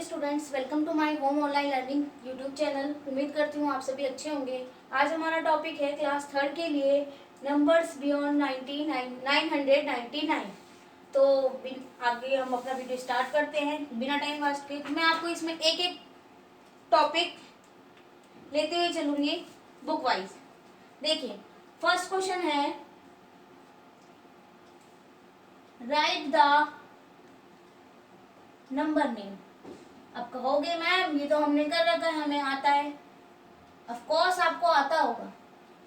Students, welcome to my home online learning YouTube channel. उम्मीद करती हूँ आप सभी अच्छे होंगे। आज हमारा टॉपिक है क्लास थर्ड के लिए नंबर्स बियॉन्ड 999। तो आगे हम अपना वीडियो स्टार्ट करते हैं बिना टाइम वेस्ट के। मैं आपको इसमें एक एक टॉपिक लेते हुए चलूंगी बुक वाइज। देखिए, फर्स्ट क्वेश्चन है, राइट द नंबर नेम। अब कहोगे मैम ये तो हमने कर रखा है, हमें आता है। ऑफ कोर्स आपको आता होगा,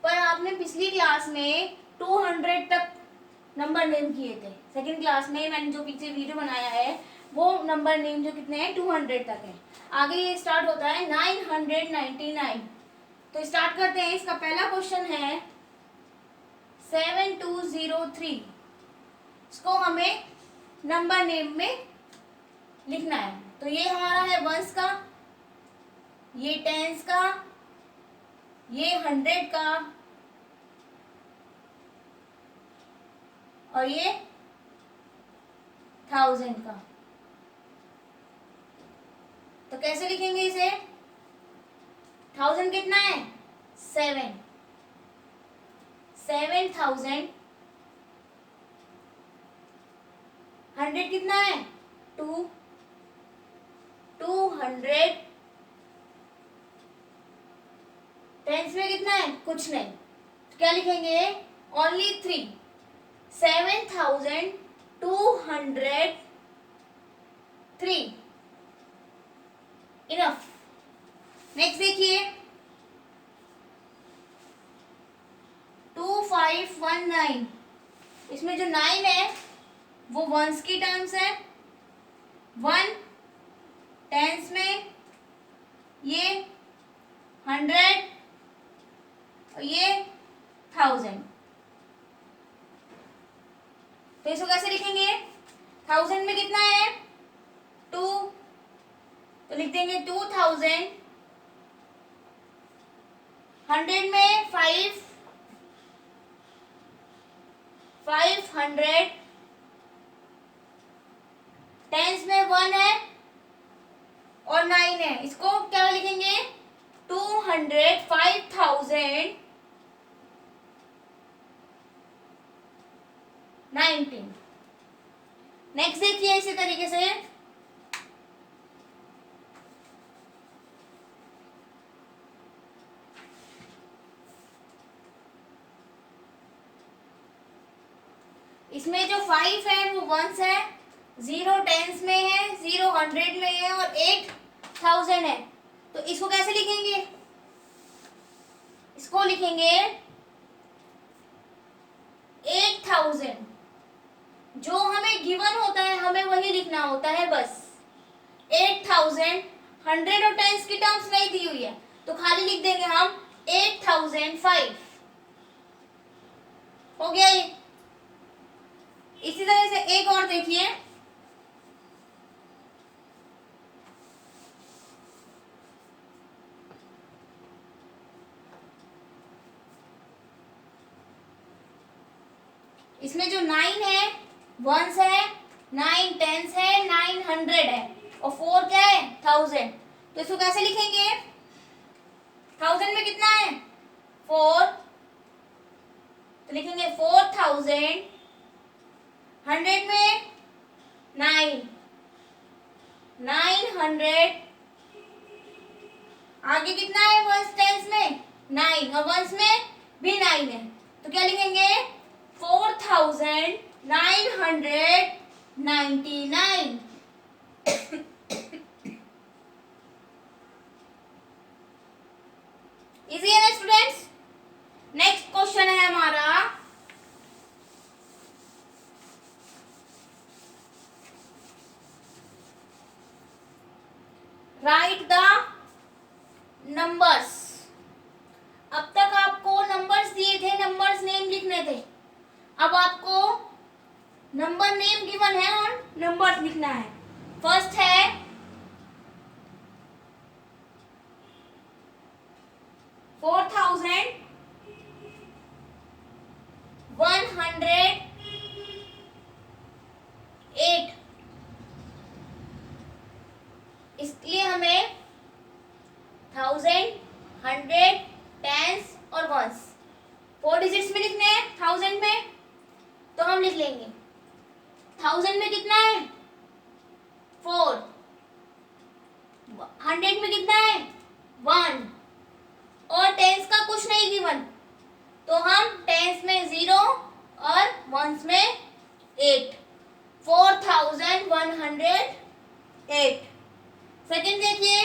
पर आपने पिछली क्लास में 200 तक नंबर नेम किए थे। सेकंड क्लास में मैंने जो पीछे वीडियो बनाया है वो नंबर नेम जो कितने हैं 200 तक है। आगे ये स्टार्ट होता है 999। तो स्टार्ट करते हैं। इसका पहला क्वेश्चन है 7203। इसको हमें नंबर नेम में लिखना है। तो ये हमारा है वंस का, ये टेंस का, ये 100 का और ये 1000 का। तो कैसे लिखेंगे इसे? 1000 कितना है? 7। 7000। 100 कितना है? 2। 200। टेंस में कितना है? कुछ नहीं। तो क्या लिखेंगे? ओनली 3। 7203 इनफ। नेक्स्ट देखिए 2519। इसमें जो 9 है वो वंस की टर्म्स है। 1 टेंस में, ये 100 और ये 1000। तो इसको कैसे लिखेंगे? 1000 में कितना है? 2। तो लिख देंगे 2000। 100 में 5। 500। टेंस में 1 है और 9 है। इसको क्या लिखेंगे? 200 5000 19। नेक्स्ट देखिए इसी तरीके से इसमें जो 5 है वो वंस है, 0 टेंस में है, 0 100 में है और 8 1000 है। तो इसको कैसे लिखेंगे? इसको लिखेंगे 8000। जो हमें गिवन होता है हमें वही लिखना होता है बस। 8000। 100 और टेंस की टर्म्स नहीं दी हुई है तो खाली लिख देंगे हम 8005। हो गया ये। इसी तरह से एक और देखिए, इसमें जो 9 है वंस है, 9 टेंस है, 900 है और 4 क्या है? 1000। तो इसको कैसे लिखेंगे? 1000 में कितना है? 4। तो लिखेंगे 4000। 100 में 9। 900। आगे कितना है वंस टेंस में? 9 और वंस में भी 9 है। तो क्या लिखेंगे? 4999। इजी है ना स्टूडेंट्स? नेक्स्ट क्वेश्चन है हमारा राइट द नंबर्स। अब तक आपको नंबर्स दिए थे, नंबर्स नेम लिखने थे। अब आपको नंबर नेम गिवन है और नंबर्स लिखना है। फर्स्ट है 4108। इसलिए हमें 1000, 100, टेंस और वंस 4 डिजिट्स में लिखने हैं 1000 में, तो हम लिख लेंगे 1000 में कितना है 4, 100 में कितना है 1 और टेंस का कुछ नहीं गिवन, तो हम टेंस में 0 और वंस में 8, 4108। सेकंड देखिए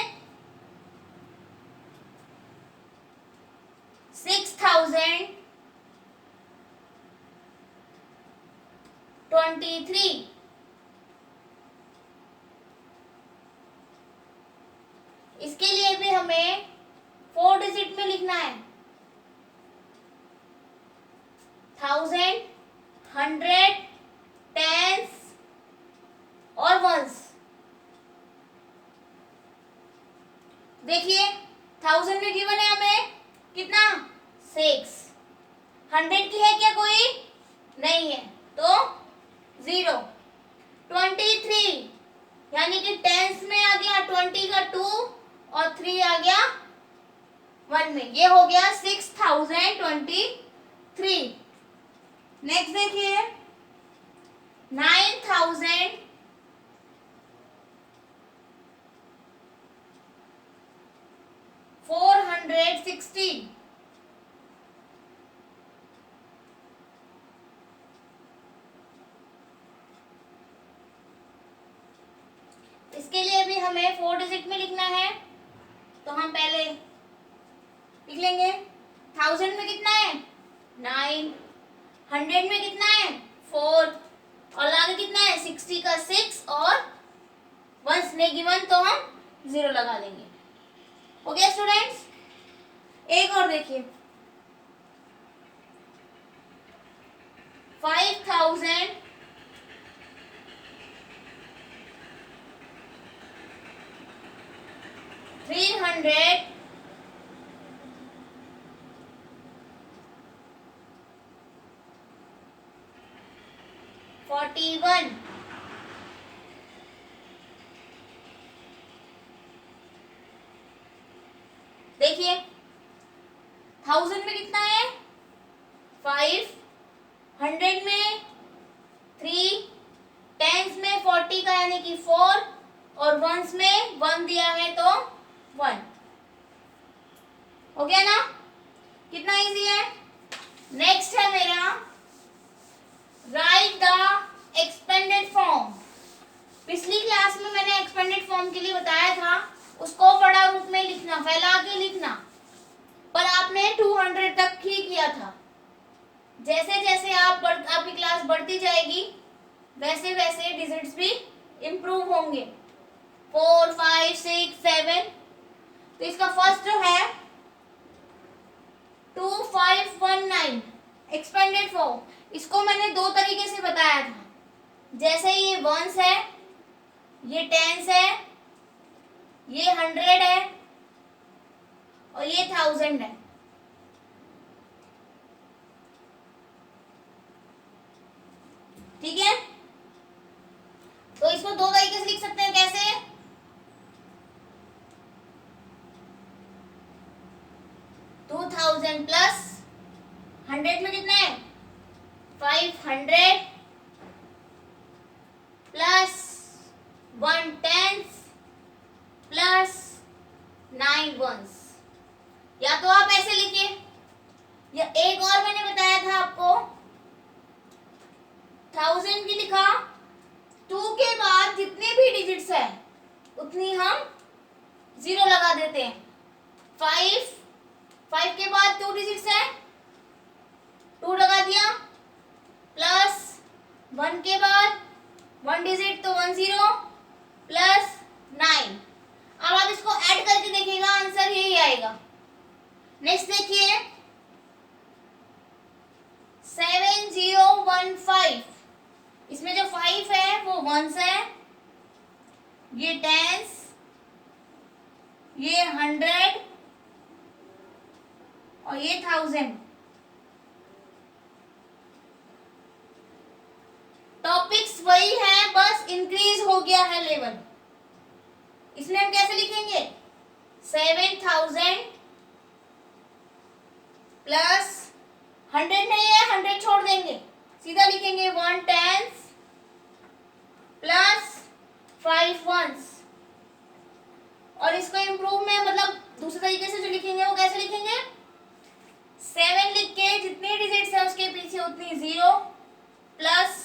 6023। इसके लिए भी हमें 4 डिजिट में लिखना है 1000, 100, टेंस और वंस। देखिए 1000 में गिवन है हमें कितना 6, 100 की है क्या कोई नहीं है तो 0, 23 यानी कि टेंस में आ गया 20 का 2 और 3 आ गया 1 में, ये हो गया 6023। नेक्स्ट देखिए 9460। इसके लिए भी हमें 4 डिजिट में लिखना है, तो हम पहले लिख लेंगे 1000 में कितना है 9, 100 में कितना है 4 और आगे कितना है 60 का 6 और वंस ने गिवन तो हम 0 लगा देंगे। हो गया स्टूडेंट्स। एक और देखिए 5300 41। देखिए 1000 में कितना है 5, 100 में 3, टेंस में 40 का यानी कि 4 और वंस में 1 दिया है तो 1। हो गया ना, कितना इजी है। नेक्स्ट है मेरा राइट द एक्सपेंडेड फॉर्म। पिछली क्लास में मैंने एक्सपेंडेड फॉर्म के लिए बताया था, उसको बड़ा रूप में लिखना, फैला के लिखना, पर आपने 200 तक ही किया था। जैसे जैसे आपकी क्लास बढ़ती जाएगी वैसे वैसे डिजिट्स भी इम्प्रूव होंगे, 4, 5, 6, 7। तो इसका फर्स्ट जो है 2519 एक्सपेंडेड फॉर्म, इसको मैंने 2 तरीके से बताया था। जैसे ये वंस है, ये टेंस है, ये 100 है और ये 1000 है। ठीक है, तो इसको 2 तरीके से लिख सकते हैं। कैसे 2000 प्लस 100 में कितना है 500 प्लस 1 टेंस प्लस 9 वंस। या तो आप ऐसे लिखिए, या एक और मैंने बताया था आपको 1000 की लिखा, 2 के बाद जितने भी डिजिट्स है उतनी हम 0 लगा देते हैं। 5 के बाद 2 डिजिट्स है, 2 लगा दिया, प्लस 1 के बाद 1 डिजिट तो 10 प्लस 9। अब आप इसको ऐड करके देखिएगा, आंसर यही आएगा। नेक्स्ट देखिए 7015, इसमें जो 5 है वो वंस है, ये टेंस, ये 100 और ये 1000। टॉपिक्स वही है, बस इंक्रीज हो गया है लेवल। इसमें हम कैसे लिखेंगे 7000 प्लस 100 नहीं है, 100 छोड़ देंगे, सीधा लिखेंगे 1 10 प्लस 5 1। और इसको इम्प्रूव में मतलब दूसरे तरीके से जो लिखेंगे वो कैसे लिखेंगे 7 लिख के जितनी डिजिट्स है उसके पीछे उतनी 0 प्लस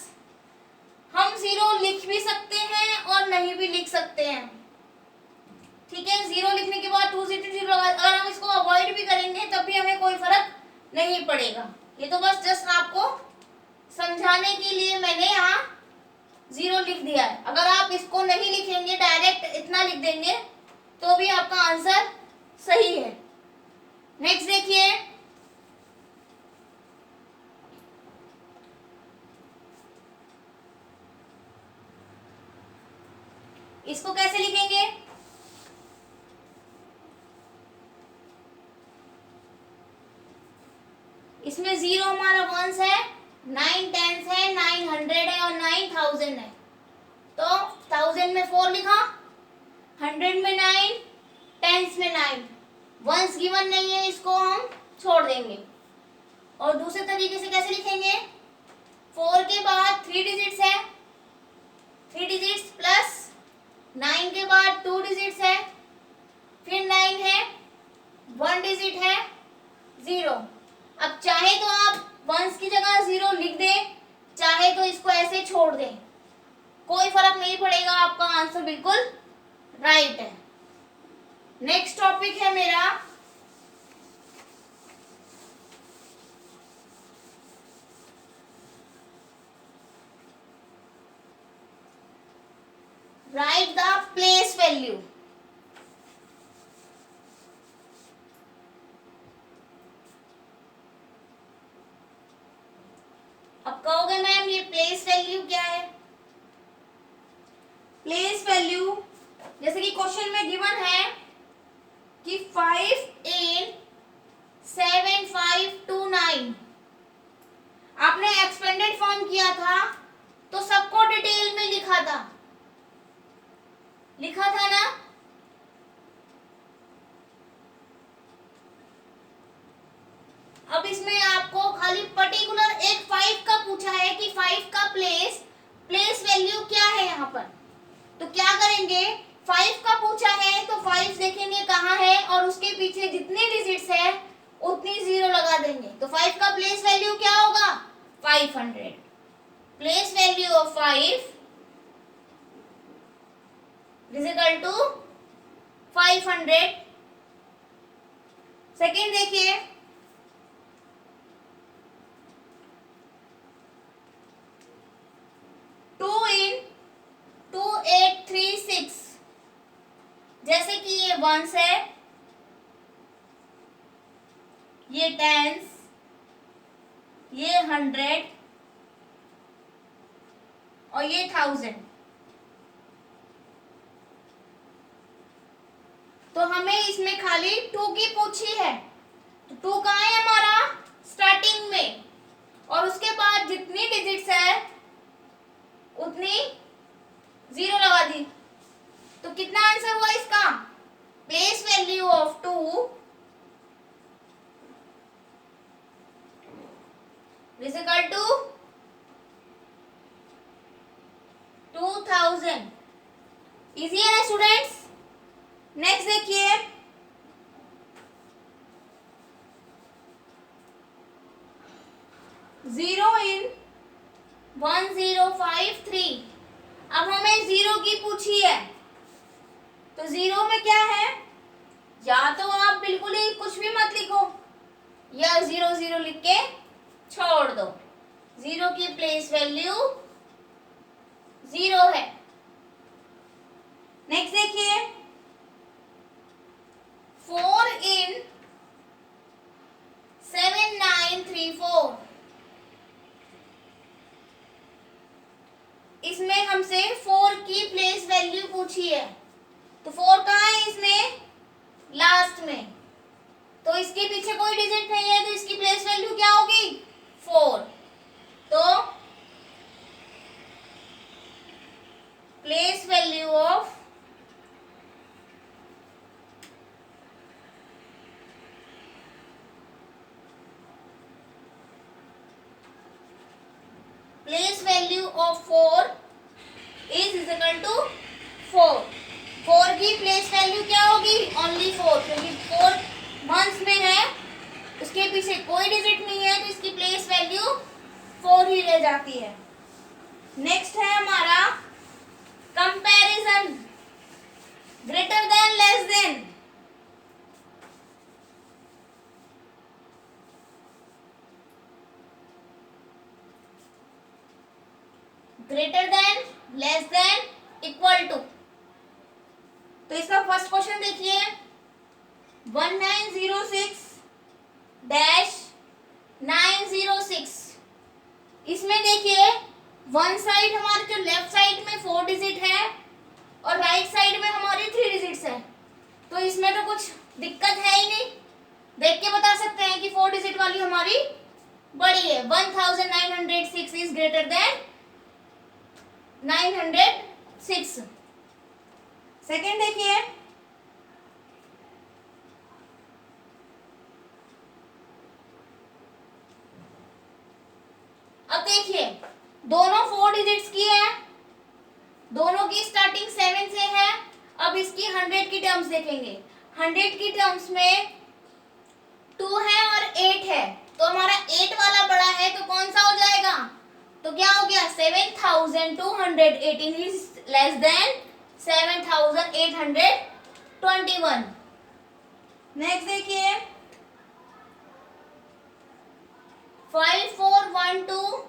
हम 0 लिख भी सकते हैं और नहीं भी लिख सकते हैं। ठीक है, 0 लिखने के बाद 2 0 लगा, अगर हम इसको अवॉइड भी करेंगे तब भी हमें कोई फर्क नहीं पड़ेगा। ये तो बस जस्ट आपको समझाने के लिए मैंने यहाँ 0 लिख दिया है। अगर आप इसको नहीं लिखेंगे डायरेक्ट इतना लिख देंगे तो भी आपका आंसर सही है। नेक्स्ट देखिए, इसको कैसे लिखेंगे इसमें 0 हमारा वंस है, 9 टेंस है, 900 है और 9000 है। तो 1000 में 4 लिखा, 100 में 9, टेंस में 9, वंस गिवन नहीं है, इसको हम छोड़ देंगे। और दूसरे तरीके से कैसे लिखेंगे 4 के बाद 3 डिजिट्स है, 3 डिजिट्स प्लस 9 के बाद 2 डिजिट्स है, फिर 9 है, 1 डिजिट है 0। अब चाहे तो आप वंस की जगह 0 लिख दें, चाहे तो इसको ऐसे छोड़ दें, कोई फर्क नहीं पड़ेगा, आपका आंसर बिल्कुल राइट है। नेक्स्ट टॉपिक है मेरा राइट द प्लेस वैल्यू। अब कहोगे मैम ये प्लेस वैल्यू क्या है। प्लेस वैल्यू जैसे कि क्वेश्चन में गिवन है कि 5 8 7 5 2 9, आपने एक्सपेंडेड फॉर्म किया था तो सबको डिटेल में लिखा था ना। अब इसमें आपको खाली पर्टिकुलर एक 5 का पूछा है कि 5 का प्लेस वैल्यू क्या है यहाँ पर, तो क्या करेंगे 5 का पूछा है तो 5 देखेंगे कहाँ है और उसके पीछे जितनी डिजिट्स है उतनी 0 लगा देंगे। तो 5 का प्लेस वैल्यू क्या होगा 500। Place value of 5 is equal to 500। Second देखिए, जैसे कि ये वंस है, ये टेंस, ये 100 और ये 1000। तो हमें इसमें खाली 2 की पूछी है, तो 2 कहाँ है हमारा स्टार्टिंग में, और उसके बाद जितनी डिजिट्स है उतनी 0 लगा दी। तो कितना आंसर हुआ इसका place value of 2 is equal to 2000। Easy है ना स्टूडेंट्स। नेक्स्ट देखिए, जीरो इन 1053। अब हमें 0 की पूछी है, तो 0 में क्या है, या तो आप बिल्कुल ही कुछ भी मत लिखो या 0 0 लिख के छोड़ दो। 0 की प्लेस वैल्यू 0 है। नेक्स्ट देखिए, 4 इन 7934। इसमें हमसे 4 की प्लेस वैल्यू पूछी है, तो 4 कहाँ है इसमें लास्ट में, तो इसके पीछे कोई डिजिट नहीं है, तो इसकी प्लेस वैल्यू क्या होगी 4। तो place value of place value of 4 is equal to 4। 4 की प्लेस वैल्यू क्या होगी? ओनली 4, क्योंकि 4 मंथ्स में है, उसके पीछे कोई डिजिट नहीं है, तो इसकी प्लेस वैल्यू 4 ही रह जाती है। नेक्स्ट है हमारा comparison, greater than less than. Greater than, less than, equal to. तो इसका फर्स्ट क्वेश्चन देखिए, 1906-906। इसमें देखिए वन साइड हमारे जो लेफ्ट साइड में 4 डिजिट है और राइट साइड में हमारी 3 डिजिट्स है, तो इसमें तो कुछ दिक्कत है ही नहीं। देख के बता सकते हैं कि 4 डिजिट वाली हमारी बड़ी है। 1906 इज ग्रेटर देन 906। सेकेंड देखिए, अब देखिए दोनों 4 डिजिट्स की है, दोनों की स्टार्टिंग 7 से है। अब इसकी 100 की टर्म्स देखेंगे। 100 की टर्म्स में 2 है और 8 है, तो हमारा 8 वाला बड़ा है, तो कौन सा हो जाएगा? तो क्या हो गया? 7218 इज लेस देन 7821। नेक्स्ट देखिए 5412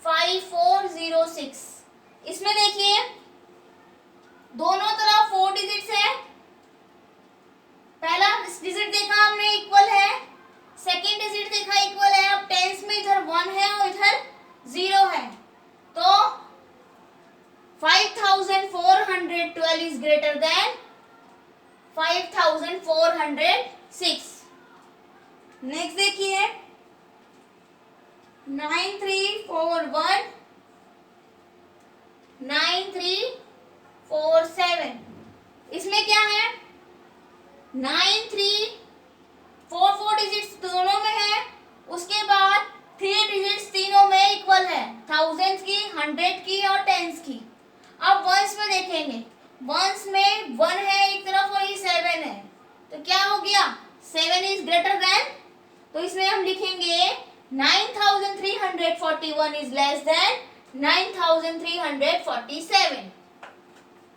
5406। इसमें देखिए दोनों तरफ 4 डिजिट्स है। पहला डिजिट देखा हमने इक्वल है, सेकेंड डिजिट देखा इक्वल है। अब टेंस में इधर 1 है और इधर 0 है, तो 5412 इज ग्रेटर देन 5406। नेक्स्ट देखिए 9341 9347। इसमें क्या है? 4 डिजिट्स दोनों में है, उसके बाद 3 डिजिट्स तीनों में इक्वल है, थाउजेंड्स की, 100 की और टेंस की। अब वंस में देखेंगे, वंस में 1 है एक तरफ और ये 7 है, तो क्या हो गया? 7 इज ग्रेटर देन, तो इसमें हम लिखेंगे 9341 इज लेस देन 9347।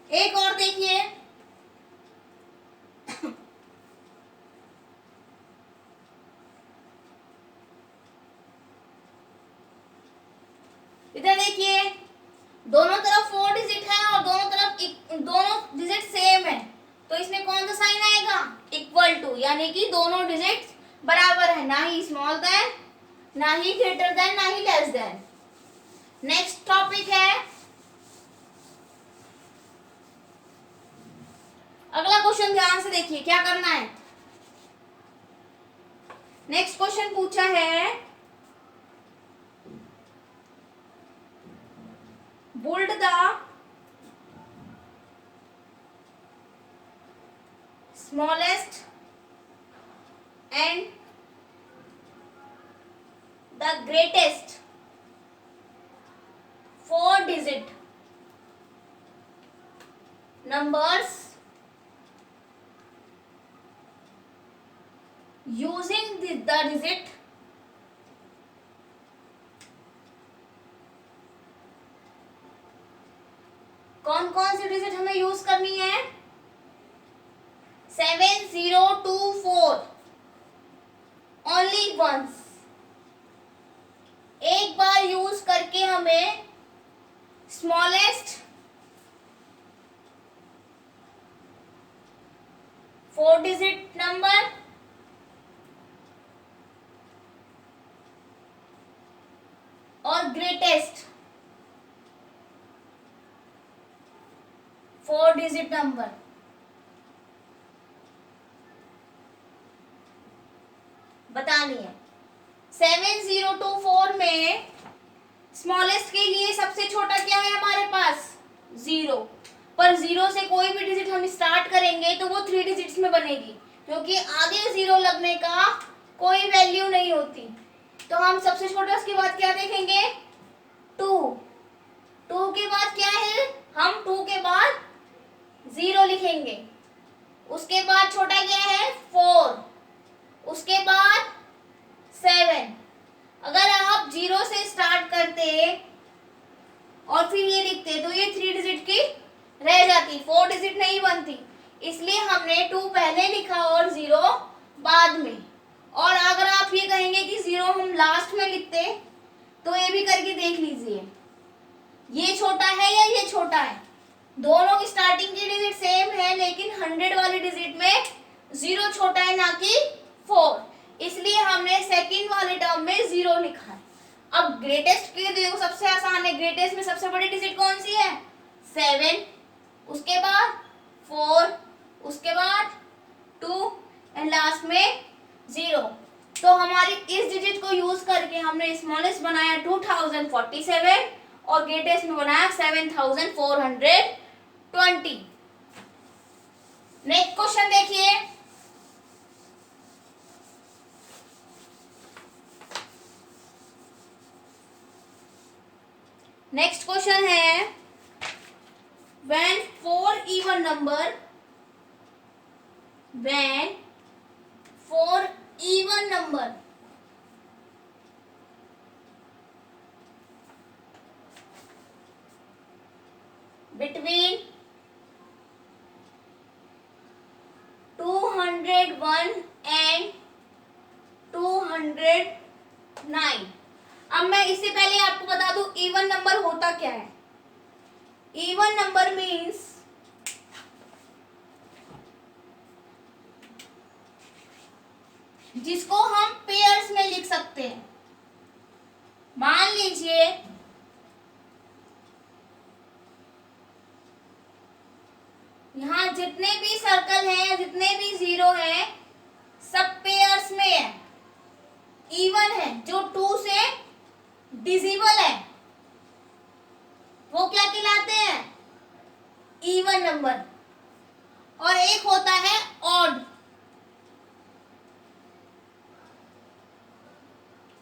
एक और देखिए इधर देखिए दोनों तरफ 4 डिजिट है और दोनों डिजिट सेम है, तो इसमें कौन सा साइन आएगा? इक्वल टू, यानी कि दोनों डिजिट बराबर है, ना ही स्मॉल देन, ना ही ग्रेटर देन, ना ही लेस देन। नेक्स्ट टॉपिक है, अगला क्वेश्चन ध्यान से देखिए क्या करना है। नेक्स्ट क्वेश्चन पूछा है, bold the smallest and the greatest 4-digit numbers using the digit कौन कौन सी डिजिट हमें यूज करनी है? 7024 ओनली वंस, एक बार यूज करके हमें स्मॉलेस्ट 4 डिजिट नंबर और ग्रेटेस्ट 4 डिजिट नंबर बतानी है। 7024 में स्मॉलेस्ट के लिए सबसे छोटा क्या है हमारे पास? 0, पर 0 से कोई भी डिजिट हम स्टार्ट करेंगे तो वो 3 डिजिट्स में बनेगी, क्योंकि आगे 0 लगने का कोई वैल्यू नहीं होती। तो हम सबसे छोटा उसके बाद क्या देखेंगे, 2। 2 के बाद क्या है, हम 2 के बाद 0 लिखेंगे। उसके बाद छोटा क्या है, 4। उसके बाद 7। अगर आप 0 से स्टार्ट करते और फिर ये लिखते तो ये 3 डिजिट की रह जाती, 4 डिजिट नहीं बनती। इसलिए हमने 2 पहले लिखा और 0 बाद में। और अगर आप ये कहेंगे कि 0 हम लास्ट में लिखते तो ये भी करके देख लीजिए, ये छोटा है या ये छोटा है। दोनों की स्टार्टिंग की डिजिट सेम है, लेकिन 100 वाली डिजिट में 0 छोटा है ना कि 4, इसलिए हमने सेकंड वाले टर्म में 0 लिखा है। अब ग्रेटेस्ट के देखो, सबसे आसान है, ग्रेटेस्ट में सबसे बड़ी डिजिट कौन सी है, 7। उसके बाद 4, उसके बाद 2 एंड लास्ट में 0। तो हमारी इस डिजिट को यूज करके हमने स्मॉलेस्ट बनाया 2047 और ग्रेटेस्ट में बनाया 7420। नेक्स्ट क्वेश्चन देखिए, नेक्स्ट क्वेश्चन है, when 4 even number between 201 and 209। अब मैं इससे पहले आपको बता दूं इवन नंबर होता क्या है। इवन नंबर मीन्स जिसको हम पेयर्स में लिख सकते हैं। मान लीजिए यहां जितने भी सर्कल हैं, जितने भी 0 हैं, सब पेयर्स में है, इवन है। जो 2 से डिजिबल है वो क्या कहलाते हैं, इवन नंबर। और एक होता है ऑड,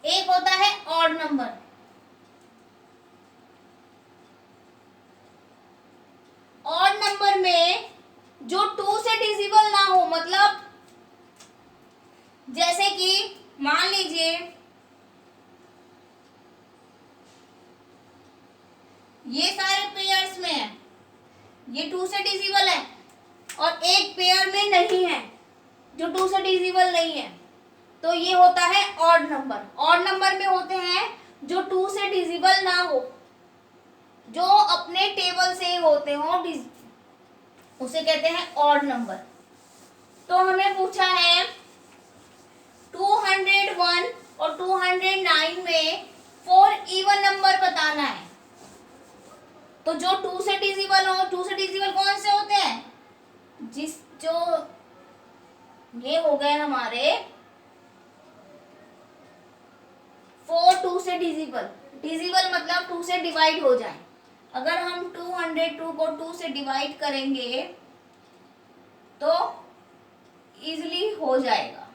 एक होता है ऑड नंबर। ऑड नंबर में जो 2 से डिजिबल ना हो, मतलब जैसे कि मान लीजिए ये सारे पेयर्स में है, ये 2 से डिजिबल है और एक पेयर में नहीं है जो 2 से डिजिबल नहीं है, तो ये होता है ऑड नंबर। ऑड नंबर में होते हैं जो 2 से डिजिबल ना हो, जो अपने टेबल से होते हो, उसे कहते हैं ऑड नंबर। तो हमें पूछा है 201 और 209 में 4 इवन नंबर बताना है। तो जो 2 से डिजिबल हो, 2 से डिजिबल कौन से होते हैं, जो ये हो गए हमारे 4 2 से डिजिबल। डिजिबल मतलब 2 से डिवाइड हो जाए। अगर हम 202 को 2 से डिवाइड करेंगे तो इजीली हो जाएगा,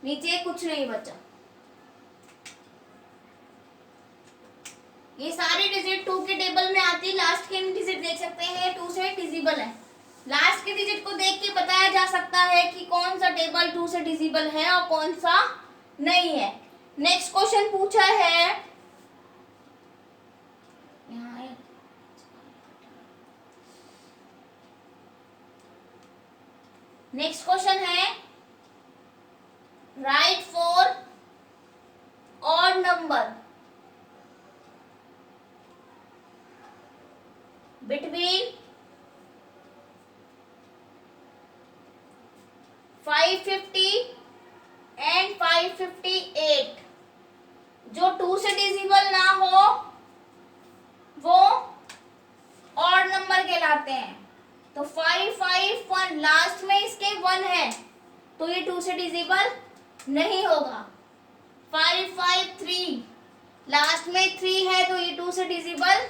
नीचे कुछ नहीं बचा। ये सारी डिजिट 2 के टेबल में आती है। लास्ट के डिजिट देख सकते हैं 2 से डिजिबल है। लास्ट के डिजिट को देख के बताया जा सकता है कि कौन सा टेबल 2 से डिजिबल है और कौन सा नहीं है। नेक्स्ट क्वेश्चन पूछा है, नेक्स्ट क्वेश्चन है right for odd number between 550 and 558। जो 2 से डिजिबल ना हो वो ऑड नंबर कहलाते हैं। तो 551 लास्ट में इसके 1 है तो ये 2 से डिजिबल नहीं होगा। 553 लास्ट में 3 है तो ये 2 से डिजिबल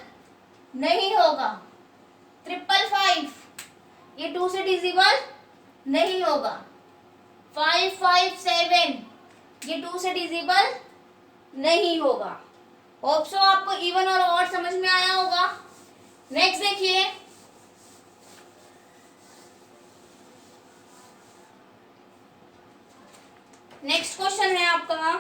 नहीं होगा। 555 ये 2 से डिजिबल नहीं होगा। 557, ये 2 से डिजिबल नहीं होगा। होप सो आपको इवन और ऑड समझ में आया होगा। नेक्स्ट देखिए, नेक्स्ट क्वेश्चन है आपका,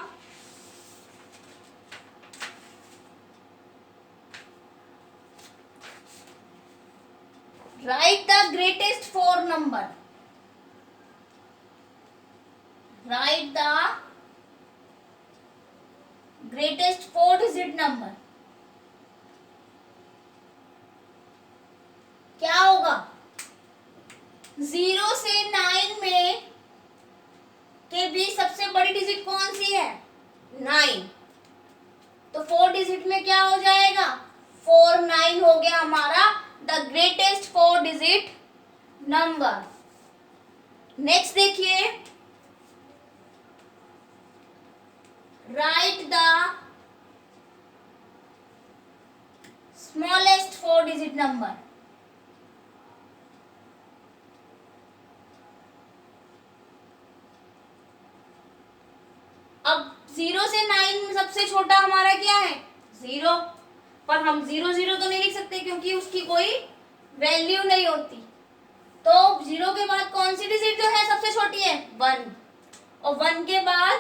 right the greatest 4 number. Right the greatest 4 digit number. क्या होगा? 0 से 9 में के बीच सबसे बड़ी डिजिट कौन सी है? 9। तो 4 डिजिट में क्या हो जाएगा? 49 हो गया हमारा the greatest 4 digit number. Next देखिए, write the smallest 4 digit number. अब 0 से 9 में सबसे छोटा हमारा क्या है? 0। पर हम 0 तो नहीं लिख सकते क्योंकि उसकी कोई वैल्यू नहीं होती। तो 0 के बाद कौन सी डिजिट जो है सबसे छोटी है? 1। और 1 के बाद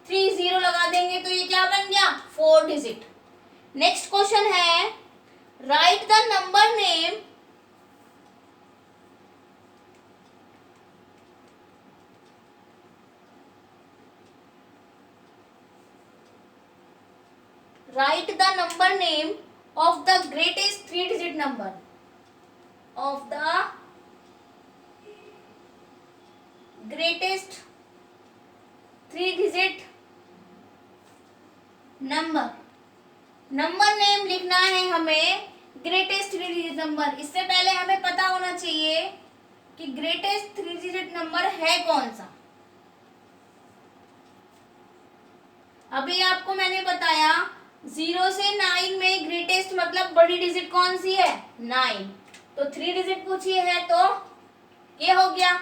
3 0 लगा देंगे तो ये क्या बन गया? 4 डिजिट। नेक्स्ट क्वेश्चन है, right the number name write the number name of the greatest 3 digit number. Of the greatest 3 digit number. Number name लिखना है हमें ग्रेटेस्ट 3 डिजिट नंबर। इससे पहले हमें पता होना चाहिए कि ग्रेटेस्ट 3 डिजिट नंबर है कौन सा। अभी आपको मैंने बताया 0 से 9 में ग्रेटेस्ट मतलब बड़ी डिजिट कौन सी है? 9। तो 3 डिजिट पूछी है तो ये हो गया।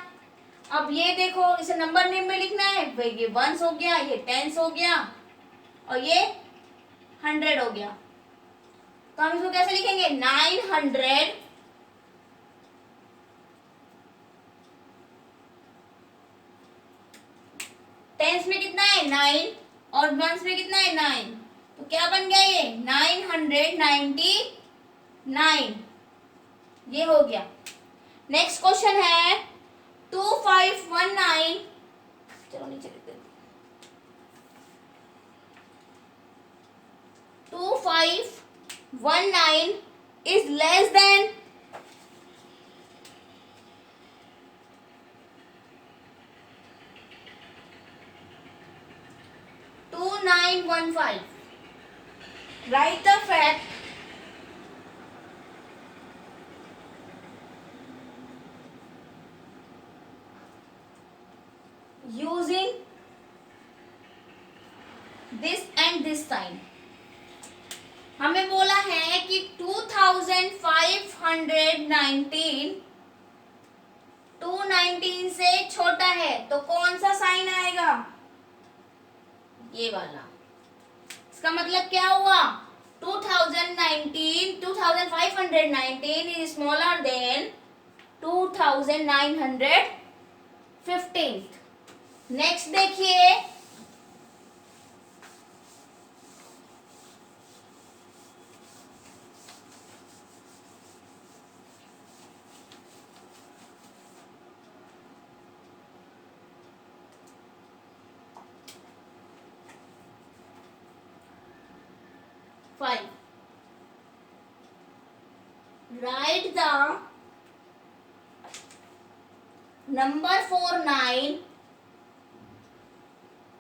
अब ये देखो, इसे नंबर नेम में लिखना है, भाई ये 1 हो गया, ये 10 हो गया और ये 100 हो गया। तो हम इसको कैसे लिखेंगे? 900 टेंस में कितना है? 9 और वंस में कितना है? 9। तो क्या बन गया ये? 999। ये हो गया। नेक्स्ट क्वेश्चन है 2519। चलो नीचे लिखते हैं। 2519 is less than 2915. Write the fact using this and this sign. हमें बोला है कि 2519 219 से छोटा है तो कौन सा साइन आएगा? ये वाला। इसका मतलब क्या हुआ? 2519 is smaller than 2915. नेक्स्ट देखिए, write the number 49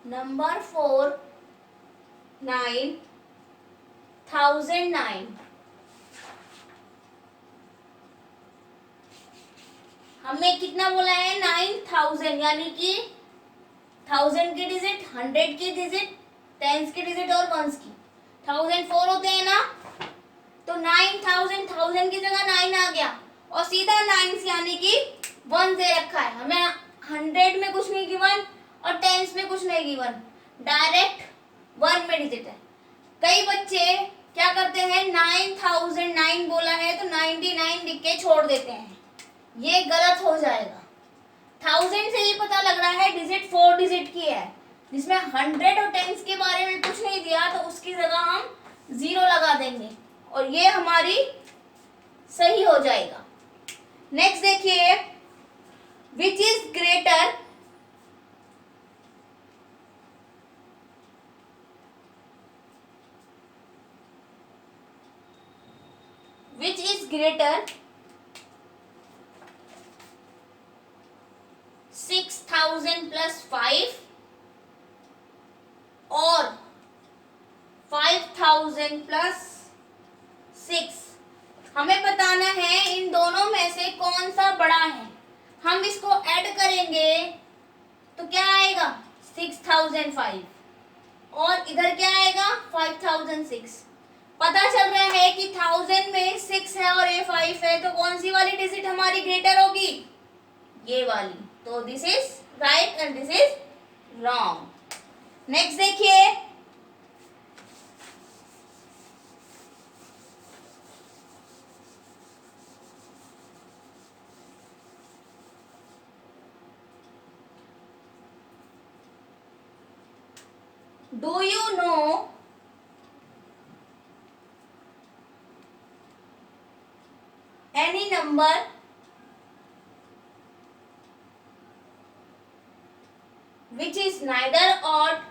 1009। हमें कितना बोला है? 9000, यानी कि 1000 की डिजिट, 100 की डिजिट, टेंस की डिजिट और वंस की। 1004 होते हैं ना, तो 9000 की जगह 9 आ गया और सीधा 9 यानी कि 1 दे रखा है। हमें 100 में कुछ नहीं गिवन और टेंस में कुछ नहीं गिवन, डायरेक्ट 1 में डिजिट है। कई बच्चे क्या करते हैं, 9009 बोला है तो 99 लिख के छोड़ देते हैं, ये गलत हो जाएगा। 1000 से ये पता लग रहा है डिजिट 4 डिजिट की है, जिसमें 100 और टेंस के बारे में कुछ नहीं दिया तो उसकी जगह हम 0 लगा देंगे और ये हमारी सही हो जाएगा। नेक्स्ट देखिए, which is greater which is greater 6000 plus 5 और 5000 plus 6। हमें बताना है इन दोनों में से कौन सा बड़ा है। हम इसको ऐड करेंगे तो क्या आएगा 6005 और इधर क्या आएगा 5006। पता चल रहा है कि 1000 में 6 है और ये 5 है, तो कौन सी वाली डिजिट हमारी ग्रेटर होगी, ये वाली। तो this is right and this is wrong. Next देखिए, do you know any number which is neither odd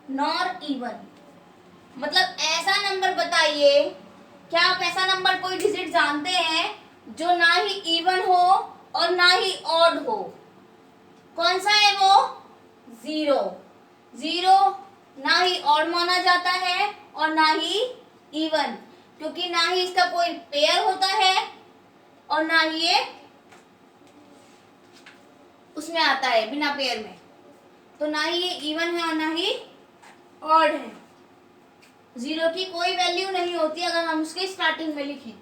nor even। मतलब ऐसा नंबर बताइए, क्या आप ऐसा नंबर कोई डिजिट जानते हैं जो ना ही इवन हो और ना ही ऑड हो? कौन सा है वो? 0। 0 ना ही ऑड माना जाता है और ना ही इवन, क्योंकि ना ही इसका कोई पेयर होता है और ना ही ये उसमें आता है बिना पेयर में, तो ना ही ये इवन है और ना ही ऑड है। 0 की कोई वैल्यू नहीं होती अगर हम उसके स्टार्टिंग में लिखें।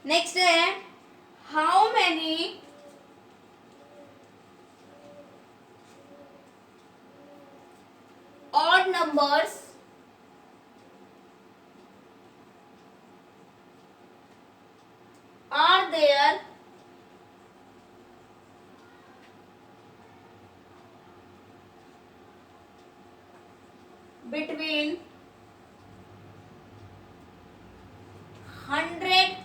नेक्स्ट है, how many odd numbers are there between 100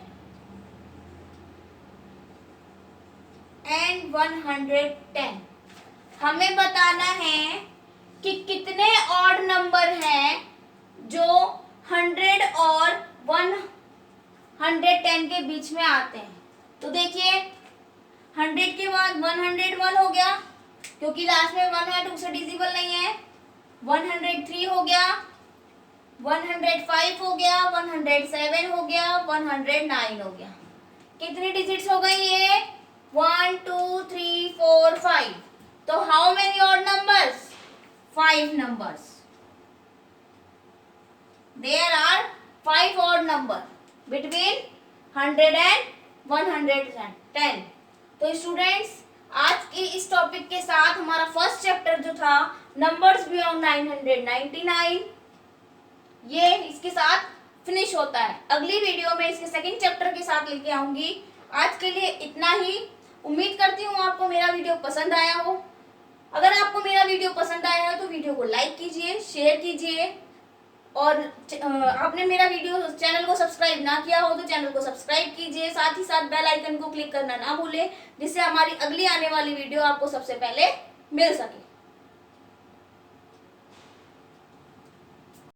and 110। हमें बताना है कि कितने ऑड नंबर हैं जो 100 और 110 के बीच में आते हैं। तो देखिए 100 के बाद 101 हो गया, क्योंकि लास्ट में 1 है तो उससे डिजिबल नहीं है। 103 हो गया, 105 हो गया, 107 हो गया, 109 हो गया। कितनी डिजिट्स हो गई ये? 1 2 3 4 5। तो how many odd numbers? 5 numbers. There are 5 odd number between 100 and 110। तो स्टूडेंट्स, आज के इस टॉपिक के साथ हमारा फर्स्ट चैप्टर जो था नंबर्स बियॉन्ड 999, ये इसके साथ फिनिश होता है। अगली वीडियो में इसके सेकंड चैप्टर के साथ लेके आऊंगी। आज के लिए इतना ही। उम्मीद करती हूँ आपको मेरा वीडियो पसंद आया हो। अगर आपको मेरा वीडियो पसंद आया है तो वीडियो को लाइक कीजिए, शेयर कीजिए, और आपने मेरा वीडियो चैनल को सब्सक्राइब ना किया हो तो चैनल को सब्सक्राइब कीजिए। साथ ही साथ बेल आइकन को क्लिक करना ना भूलें, जिससे हमारी अगली आने वाली वीडियो आपको सबसे पहले मिल सके।